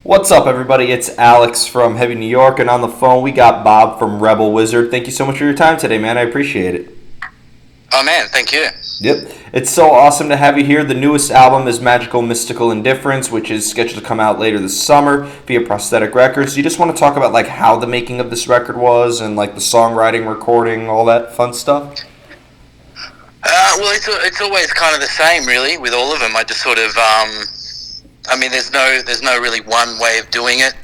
What's up, everybody? It's Alex from Heavy New York, and on the phone we got Bob from Rebel Wizard. Thank you so much for your time today, man. I appreciate it. Oh man, thank you. Yep. It's so awesome to have you here. The newest album is Magickal Mystical Indifference, which is scheduled to come out later this summer via Prosthetic Records. You just want to talk about like how the making of this record was and like the songwriting, recording, all that fun stuff? Well, it's always kind of the same, really, with all of them. I just sort of, there's no really one way of doing it.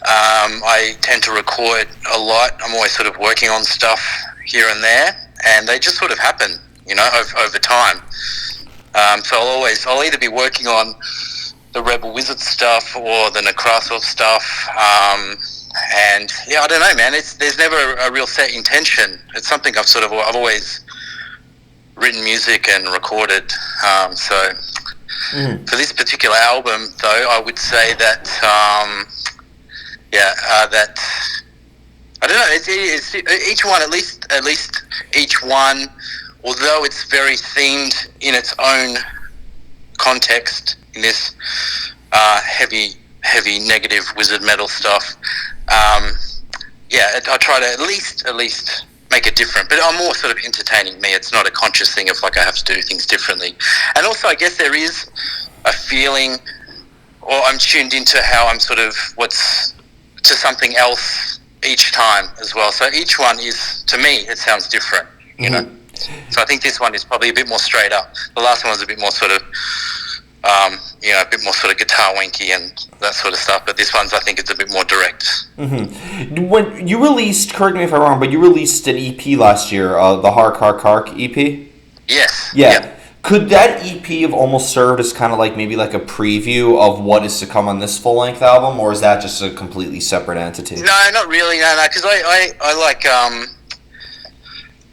I tend to record a lot. I'm always sort of working on stuff here and there, and they just sort of happen, over time. So I'll either be working on the Rebel Wizard stuff or the Nekrasov stuff. And yeah, I don't know, man. There's never a real set intention. It's something I've always written music and recorded. For this particular album, though, I would say that that I don't know. It's each one, at least each one, although it's very themed in its own context in this heavy negative wizard metal stuff. I try to at least make it different, but I'm more sort of entertaining me. It's not a conscious thing of like I have to do things differently. And also I guess there is a feeling, or I'm tuned into how I'm sort of what's to something else each time as well. So each one is, to me, it sounds different, you know. So I think this one is probably a bit more straight up. The last one was a bit more sort of a bit more sort of guitar wanky and that sort of stuff. But this one's, I think, it's a bit more direct. When you released, correct me if I'm wrong, but you released an EP last year, the Hark EP? Yes. Yeah. Yep. Could that EP have almost served as kind of like maybe like a preview of what is to come on this full-length album, or is that just a completely separate entity? No, not really. No, because I like...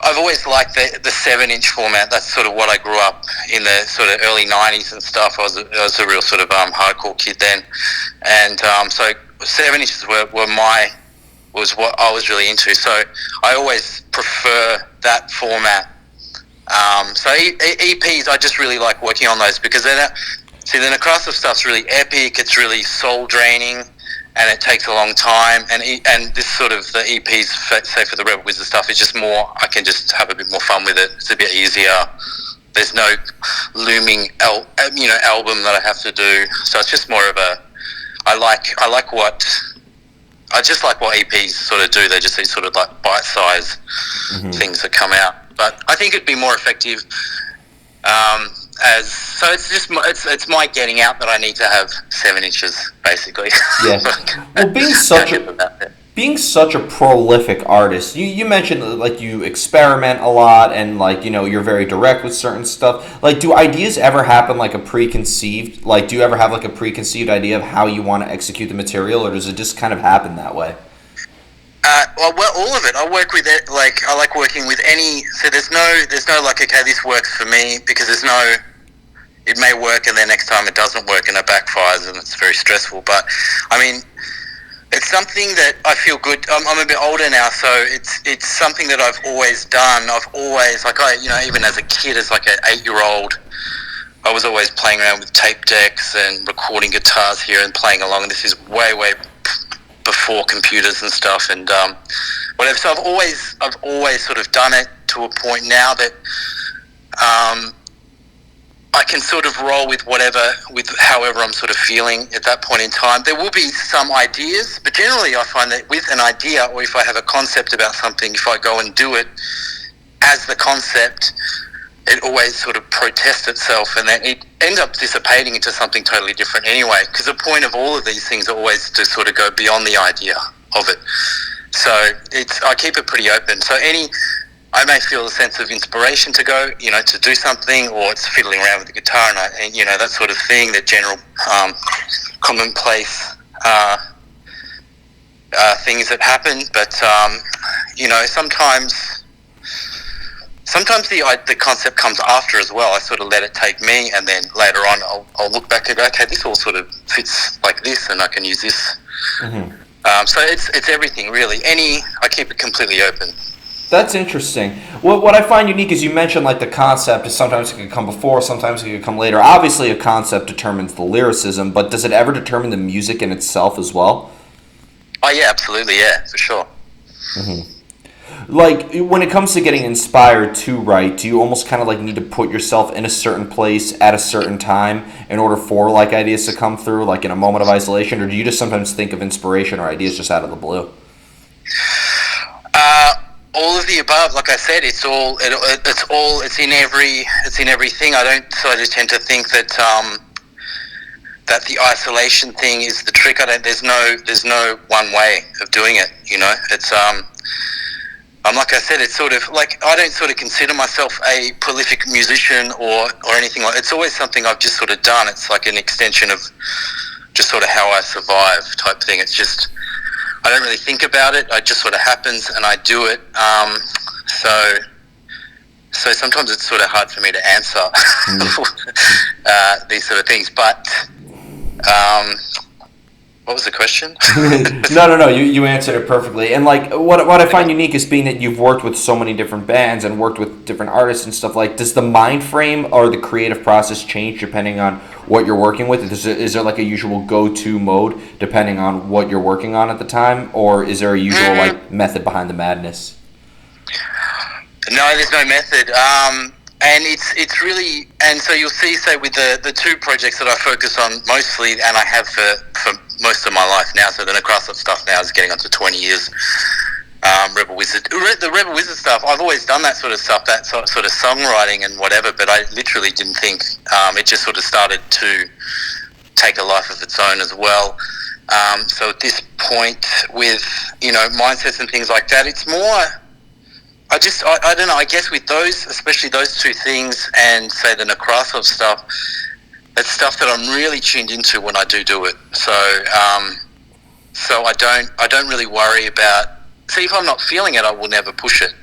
I've always liked the 7-inch format. That's sort of what I grew up in the sort of early 90s and stuff. I was a real sort of hardcore kid then. And so 7 inches was what I was really into. So I always prefer that format. So EPs, I just really like working on those because the Nekrasov stuff's really epic. It's really soul draining. And it takes a long time, and this sort of the EPs, say for the Rebel Wizard stuff, is just more. I can just have a bit more fun with it. It's a bit easier. There's no looming album that I have to do. So it's just more of a. I just like what EPs sort of do. They're just these sort of like bite-sized things that come out. But I think it'd be more effective. It's my getting out that I need to have 7 inches, basically. Yeah. Well, being such a prolific artist, you mentioned like you experiment a lot and like you're very direct with certain stuff. Like, do ideas ever happen like a preconceived? Like, do you ever have like a preconceived idea of how you want to execute the material, or does it just kind of happen that way? Well, all of it. I work with it. Like, I like working with any. So there's no like, okay, this works for me, because there's no. It may work, and then next time it doesn't work, and it backfires, and it's very stressful. But I mean, it's something that I feel good. I'm a bit older now, so it's something that I've always done. I've always even as a kid, as like an 8-year-old, I was always playing around with tape decks and recording guitars here and playing along. And this is way before computers and stuff and whatever. So I've always sort of done it to a point now that I can sort of roll with however I'm sort of feeling at that point in time. There will be some ideas, but generally I find that with an idea, or if I have a concept about something, if I go and do it as the concept, it always sort of protests itself, and then it ends up dissipating into something totally different anyway, because the point of all of these things are always to sort of go beyond the idea of it. So I keep it pretty open. So I may feel a sense of inspiration to go, to do something, or it's fiddling around with the guitar and that sort of thing, the general commonplace things that happen. But, sometimes the concept comes after as well. I sort of let it take me, and then later on I'll look back and go, okay, this all sort of fits like this, and I can use this. So it's everything really. I keep it completely open. That's interesting. What I find unique is you mentioned like the concept is sometimes it can come before, sometimes it can come later. Obviously, a concept determines the lyricism, but does it ever determine the music in itself as well? Oh yeah, absolutely, yeah, for sure. Like when it comes to getting inspired to write, do you almost kind of like need to put yourself in a certain place at a certain time in order for like ideas to come through, like in a moment of isolation, or do you just sometimes think of inspiration or ideas just out of the blue? Uh, all of the above. Like I said, it's in everything. I don't sort of tend to think that that the isolation thing is the trick. I don't. There's no one way of doing it. You know, it's like I said, it's sort of like I don't sort of consider myself a prolific musician or anything like. It's always something I've just sort of done. It's like an extension of just sort of how I survive type thing. It's just I don't really think about it. It just sort of happens and I do it. So sometimes it's sort of hard for me to answer these sort of things. But what was the question? No. You answered it perfectly. And like what I find unique is being that you've worked with so many different bands and worked with different artists and stuff. Like, does the mind frame or the creative process change depending on what you're working with? Is there like a usual go-to mode depending on what you're working on at the time, or is there a usual like method behind the madness? No, there's no method. And it's really, and so you'll see, say with the two projects that I focus on mostly, and I have for most of my life now, so the Nekrasov stuff now is getting on to 20 years. The Rebel Wizard stuff, I've always done that sort of stuff, that sort of songwriting and whatever, but I literally didn't think, it just sort of started to take a life of its own as well. So at this point with, mindsets and things like that, it's more, I don't know, I guess with those, especially those two things and say the Nekrasov stuff, it's stuff that I'm really tuned into when I do it. So I don't really worry about, see, if I'm not feeling it, I will never push it.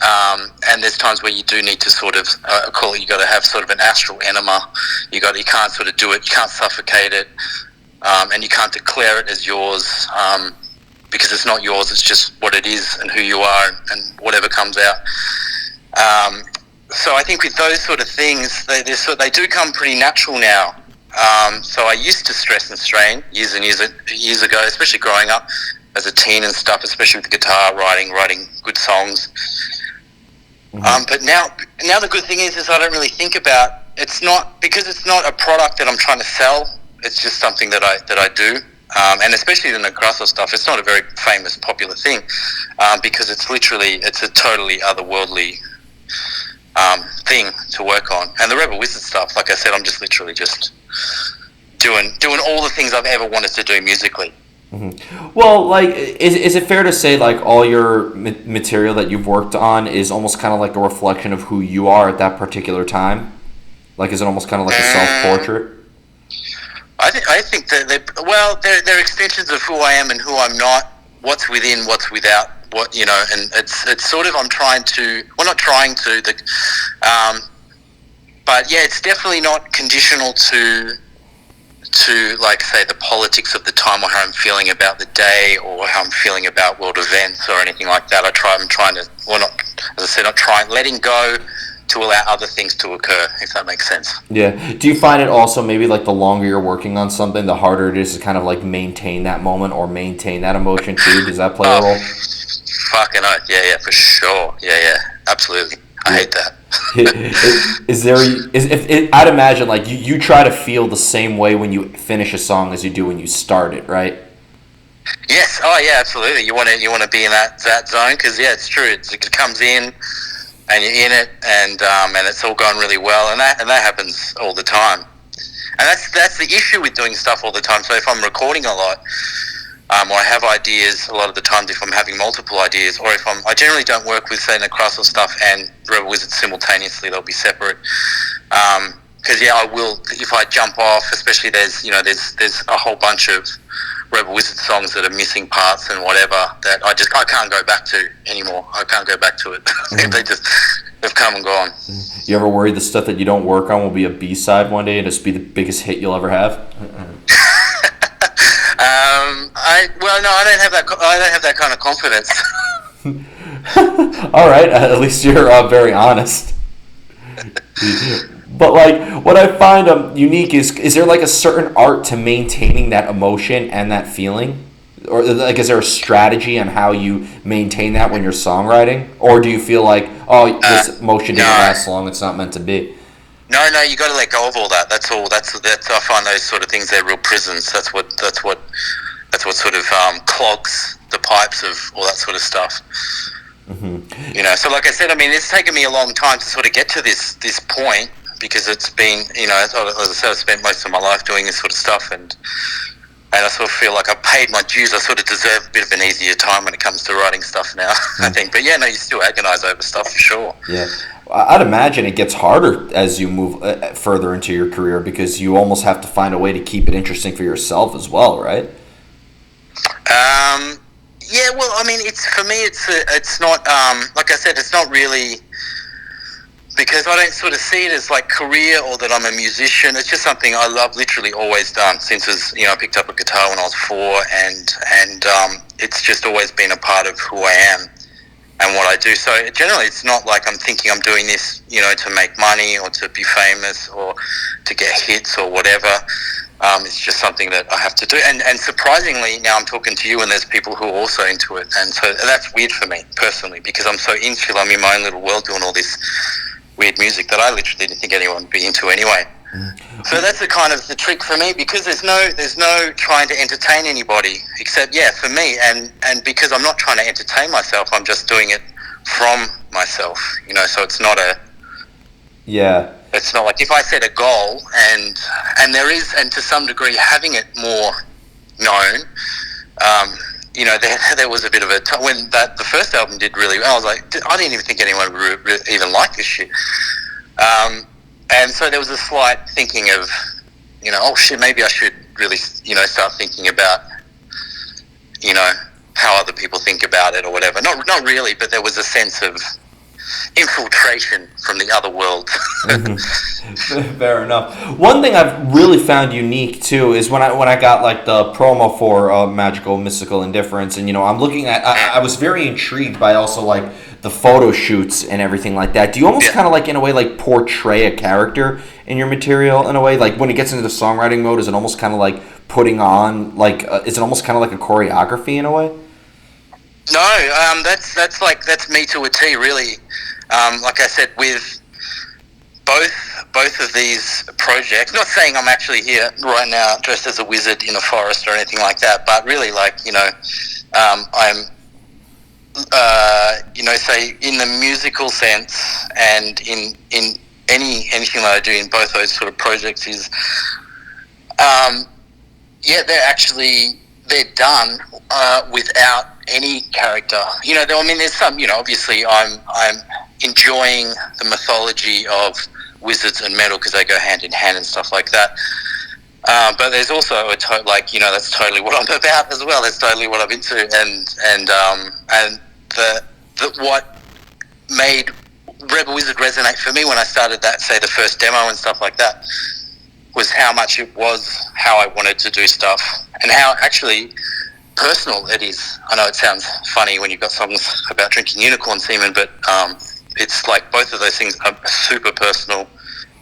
And there's times where you do need to sort of call it, you got to have sort of an astral enema. You can't sort of do it, you can't suffocate it, and you can't declare it as yours, because it's not yours, it's just what it is and who you are and whatever comes out. So I think with those sort of things, they do come pretty natural now. So I used to stress and strain years and years ago, especially growing up as a teen and stuff, especially with the guitar, writing good songs. But now the good thing is I don't really think about, it's not, because it's not a product that I'm trying to sell, it's just something that I do. And especially the Nekrasov stuff, it's not a very famous, popular thing, because it's a totally otherworldly thing to work on. And the Rebel Wizard stuff, like I said, I'm just literally just doing all the things I've ever wanted to do musically. Well, like, is it fair to say like all your material that you've worked on is almost kind of like a reflection of who you are at that particular time? Like, is it almost kind of like a self-portrait? I think that they're extensions of who I am and who I'm not. What's within, what's without. What, and it's sort of, I'm trying to. Well, not trying to. But yeah, it's definitely not conditional to like say the politics of the time or how I'm feeling about the day or how I'm feeling about world events or anything like that. I'm trying to, well, not, as I said, not trying, letting go to allow other things to occur, if that makes sense. Yeah. Do you find it also maybe like the longer you're working on something, the harder it is to kind of like maintain that moment or maintain that emotion too? Does that play a role? Fucking oath. Yeah, for sure. Yeah, absolutely. I hate that. I'd imagine like you try to feel the same way when you finish a song as you do when you start it, right? Yes. Oh yeah, absolutely. You want to be in that zone because yeah, it's true. It comes in and you're in it, and it's all going really well, and that happens all the time. And that's the issue with doing stuff all the time. So if I'm recording a lot, or I have ideas a lot of the times, if I'm having multiple ideas, or if I generally don't work with say Nekrasov stuff and Rebel Wizard simultaneously, they'll be separate. Because yeah, I will, if I jump off, especially there's a whole bunch of Rebel Wizard songs that are missing parts and whatever that I can't go back to anymore. I can't go back to it. They've come and gone. You ever worry the stuff that you don't work on will be a B-side one day and just be the biggest hit you'll ever have? I don't have that kind of confidence. All right, at least you're very honest. But like, what I find unique is there like a certain art to maintaining that emotion and that feeling, or like is there a strategy on how you maintain that when you're songwriting, or do you feel like, oh, this emotion didn't No. last long, it's not meant to be? No, you got to let go of all that. That's all. That's. I find those sort of things, they're real prisons. That's what sort of clogs the pipes of all that sort of stuff. Mm-hmm. You know. So like I said, I mean, it's taken me a long time to sort of get to this point, because it's been, you know, as I said, I've spent most of my life doing this sort of stuff, and I sort of feel like I've paid my dues. I sort of deserve a bit of an easier time when it comes to writing stuff now, I think. But yeah, no, you still agonize over stuff for sure. Yeah. I'd imagine it gets harder as you move further into your career, because you almost have to find a way to keep it interesting for yourself as well, right? Yeah, well, I mean, for me, it's not, like I said, it's not really, because I don't sort of see it as like career or that I'm a musician. It's just something I've literally always done since I picked up a guitar when I was 4, and it's just always been a part of who I am and what I do. So generally, it's not like I'm thinking I'm doing this, you know, to make money or to be famous or to get hits or whatever. It's just something that I have to do. And surprisingly, now I'm talking to you, and there's people who are also into it. And so that's weird for me personally, because I'm so insular. I'm in my own little world doing all this weird music that I literally didn't think anyone would be into anyway. So that's the kind of the trick for me, because there's no trying to entertain anybody except, yeah, for me, and because I'm not trying to entertain myself, I'm just doing it from myself, you know. So it's not it's not like if I set a goal, and there is, and to some degree having it more known, you know, there was a bit of a when the first album did really well. I was like, I didn't even think anyone would even like this shit. And so there was a slight thinking of, you know, oh shit, maybe I should really, you know, start thinking about, you know, how other people think about it or whatever. Not really, but there was a sense of infiltration from the other world. Mm-hmm. Fair enough. One thing I've really found unique too is when I got like the promo for Magickal Mystical Indifference, and you know, I'm looking at, I was very intrigued by also like the photo shoots and everything like that. Do you almost kind of like in a way like portray a character in your material in a way, like when it gets into the songwriting mode? Is it almost kind of like putting on like is it almost kind of like a choreography in a way? No, that's me to a T, really. Like I said, with both of these projects, not saying I'm actually here right now dressed as a wizard in a forest or anything like that, but really, like, you know, I'm, you know, say in the musical sense, and in anything that I do in both those sort of projects is, yeah, they're done without any character. You know, I mean, there's some, you know, obviously I'm enjoying the mythology of wizards and metal because they go hand in hand and stuff like that. But there's also like, you know, that's totally what I'm about as well. That's totally what I'm into, and what made Rebel Wizard resonate for me when I started that, say, the first demo and stuff like that, was how much it was how I wanted to do stuff, and how actually personal it is. I know it sounds funny when you've got songs about drinking unicorn semen, but it's like both of those things are super personal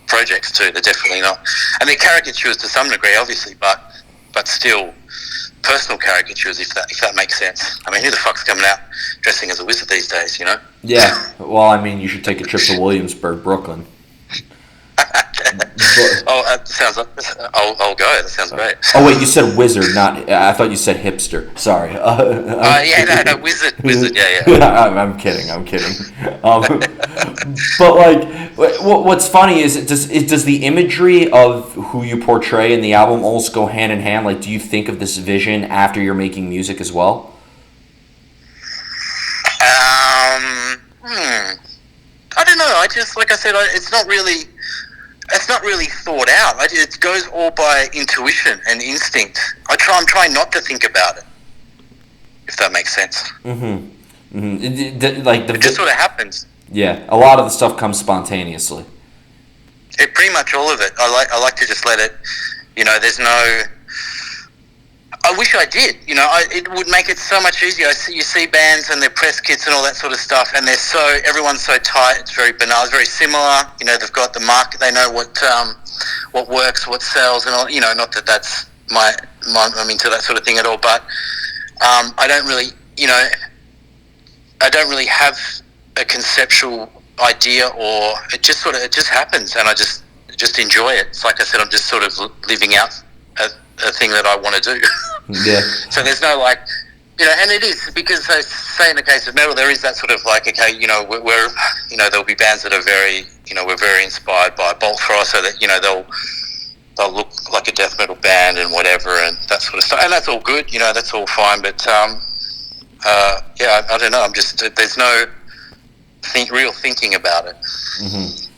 projects too. They're definitely not, and they're caricatures to some degree, obviously, but still personal caricatures, if that makes sense. I mean, who the fuck's coming out dressing as a wizard these days, you know? Yeah, well, I mean, you should take a trip to Williamsburg, Brooklyn. Sounds like I'll go. That sounds great. Oh wait, you said wizard, not. I thought you said hipster. Sorry. Yeah, no, wizard. Yeah. I'm kidding. But like, what's funny is does the imagery of who you portray in the album almost go hand in hand? Like, do you think of this vision after you're making music as well? I don't know. I just, like I said, it's not really thought out. It goes all by intuition and instinct. I'm trying not to think about it, if that makes sense. Mm-hmm. Mm-hmm. It just sort of happens. Yeah, a lot of the stuff comes spontaneously. Pretty much all of it. I like to just let it. You know, there's no. I wish I did. It would make it so much easier. You see bands and their press kits and all that sort of stuff, and everyone's so tight. It's very banal. It's very similar. They've got the market. They know what works, what sells, and all. Not that that's I'm into that sort of thing at all. But I don't really, I don't really have a conceptual idea, or it just happens, and I just enjoy it. It's like I said, I'm just sort of living out a thing that I want to do. Yeah. So there's no and it is because say in the case of metal, there is that sort of okay, we're there'll be bands that are very, we're very inspired by Bolt Thrower, so that they'll look like a death metal band and whatever and that sort of stuff, and that's all good, that's all fine. But I don't know. I'm just there's no real thinking about it. Mm-hmm.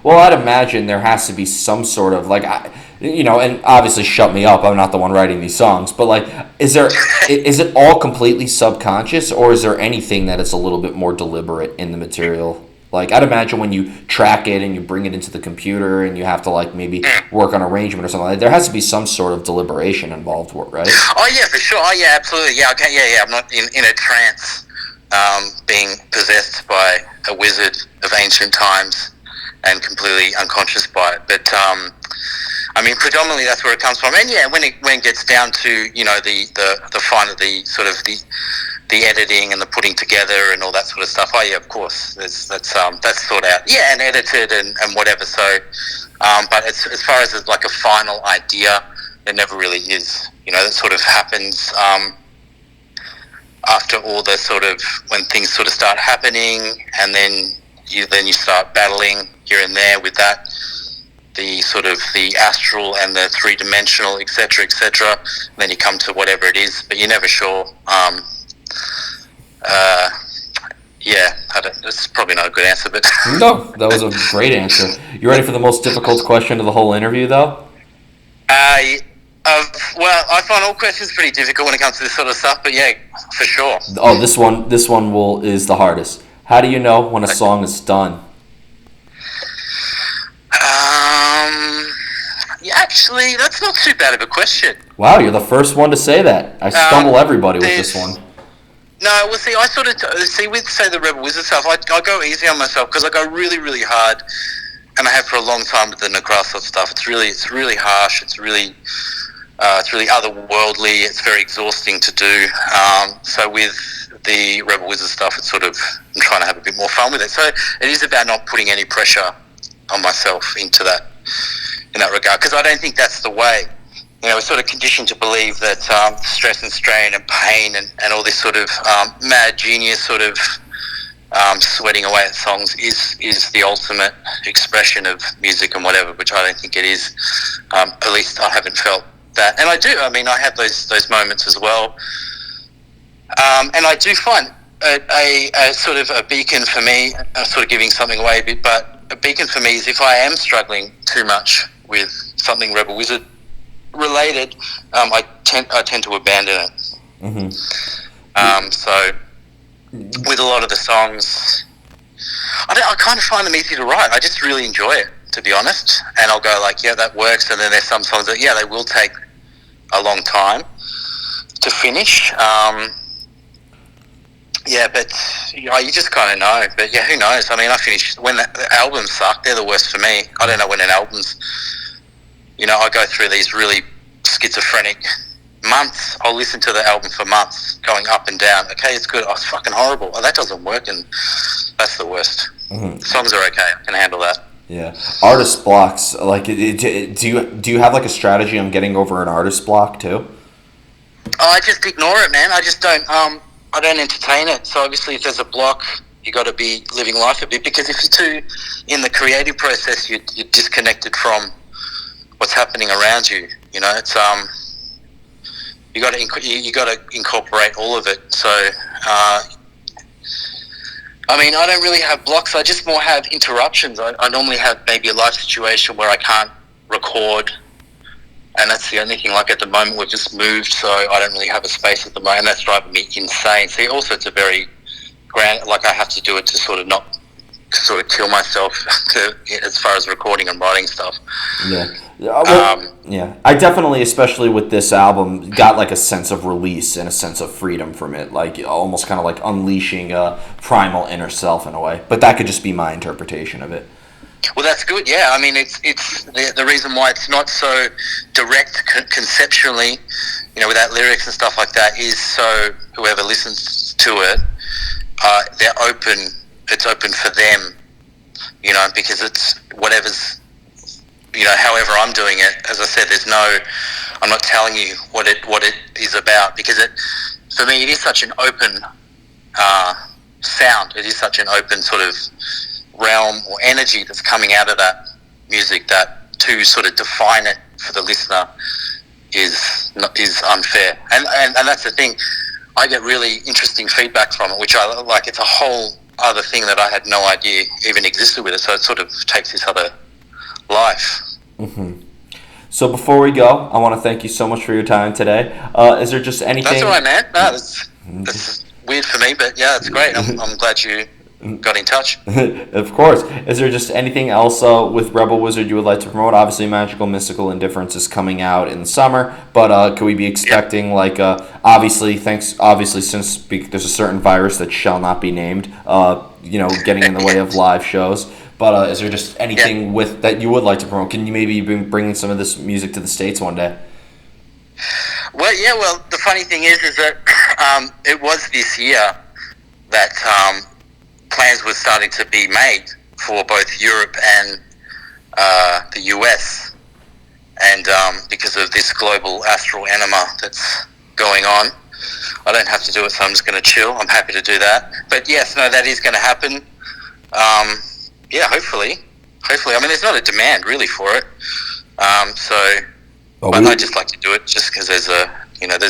Well, I'd imagine there has to be some sort of and obviously shut me up. I'm not the one writing these songs, but is it all completely subconscious, or is there anything that is a little bit more deliberate in the material? I'd imagine when you track it and you bring it into the computer and you have to maybe work on arrangement or something, there has to be some sort of deliberation involved, right? Oh yeah, for sure. Oh yeah, absolutely. Yeah, okay, yeah. I'm not in a trance, being possessed by a wizard of ancient times and completely unconscious by it. But predominantly that's where it comes from. And yeah, when it gets down to the final, the editing and the putting together and all that sort of stuff. Oh yeah, of course. That's thought out. Yeah, and edited and whatever. So, but as far as a final idea, it never really is. That sort of happens after all the when things start happening, and then you start battling here and there with that. The astral and the three-dimensional, etc., etc. Then you come to whatever it is, but you're never sure. That's probably not a good answer, but no, that was a great answer. You ready for the most difficult question of the whole interview, though? Well, I find all questions pretty difficult when it comes to this sort of stuff, but yeah, for sure. Oh, this one is the hardest. How do you know when a song is done? Actually, that's not too bad of a question. Wow, you're the first one to say that. I stumble everybody with this one. No, well, see, I with, say, the Rebel Wizard stuff, I go easy on myself because I go really, really hard, and I have for a long time with the Nekrasov stuff. It's really harsh. It's really otherworldly. It's very exhausting to do. So with the Rebel Wizard stuff, it's I'm trying to have a bit more fun with it. So it is about not putting any pressure on myself in that regard, because I don't think that's the way. We're sort of conditioned to believe that stress and strain and pain and all this mad genius sweating away at songs is the ultimate expression of music and whatever, which I don't think it is. At least I haven't felt that. And I do. I have those moments as well. And I do find a sort of a beacon for me, sort of giving something away a bit, but a beacon for me is if I am struggling too much with something Rebel Wizard related, I tend to abandon it. Mm-hmm. So with a lot of the songs, I kind of find them easy to write. I just really enjoy it, to be honest. And I'll go yeah, that works. And then there's some songs that they will take a long time to finish. But you just kind of know. But yeah, who knows? I finished when the albums suck. They're the worst for me. I don't know when an album's. I go through these really schizophrenic months. I'll listen to the album for months, going up and down. Okay, it's good. Oh, it's fucking horrible. Oh, that doesn't work, and that's the worst. Mm-hmm. Songs are okay. I can handle that. Yeah, artist blocks. Do you have a strategy on getting over an artist block too? I just ignore it, man. I just don't. I don't entertain it. So obviously, if there's a block, you got to be living life a bit, because if you're too in the creative process, you're disconnected from what's happening around you. It's you got to incorporate all of it. So I don't really have blocks. I just more have interruptions. I normally have maybe a life situation where I can't record, and that's the only thing. At the moment, we've just moved, so I don't really have a space at the moment, and that's driving me insane. See, also it's a very grand. I have to do it to sort of not sort of kill myself as far as recording and writing stuff. Yeah. Yeah. I definitely, especially with this album, got like a sense of release and a sense of freedom from it. Like almost kind of like unleashing a primal inner self in a way. But that could just be my interpretation of it. Well, that's good. Yeah, I mean, it's the reason why it's not so direct conceptually, without lyrics and stuff like that, is so whoever listens to it, they're open. It's open for them, because it's whatever's, however I'm doing it. As I said, I'm not telling you what it is about, because for me, it is such an open sound. It is such an open sort of realm or energy that's coming out of that music, that to sort of define it for the listener is unfair. And that's the thing. I get really interesting feedback from it, which I like. It's a whole other thing that I had no idea even existed with it. So it sort of takes this other life. Mm-hmm. So before we go, I want to thank you so much for your time today. Is there just anything? That's all right, man. No, that's weird for me, but yeah, it's great. I'm glad you got in touch. Of course. Is there just anything else with Rebel Wizard you would like to promote? Obviously, Magickal Mystical Indifference is coming out in the summer, but could we be expecting obviously since there's a certain virus that shall not be named, getting in the way of live shows? But is there just anything that you would like to promote? Can you maybe be bringing some of this music to the States one day? Well, the funny thing is that it was this year that plans were starting to be made for both Europe and the US, and because of this global astral enema that's going on, I don't have to do it, so I'm just going to chill. I'm happy to do that. But yes, no, that is going to happen. Hopefully. I mean, there's not a demand really for it, but I just like to do it just because there's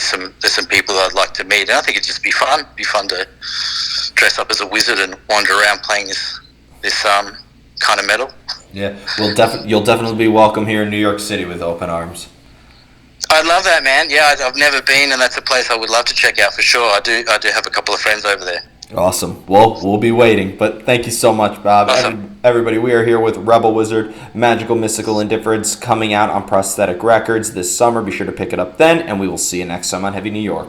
some people that I'd like to meet, and I think it'd just be fun. It'd be fun to dress up as a wizard and wander around playing this kind of metal. Yeah, you'll definitely be welcome here in New York City with open arms. I'd love that, man. Yeah, I've never been, and that's a place I would love to check out for sure. I do have a couple of friends over there. Awesome. Well, we'll be waiting, but thank you so much, Bob. Awesome. Everybody, we are here with Rebel Wizard, Magickal Mystical Indifference, coming out on Prosthetic Records this summer. Be sure to pick it up then, and we will see you next time on Heavy New York.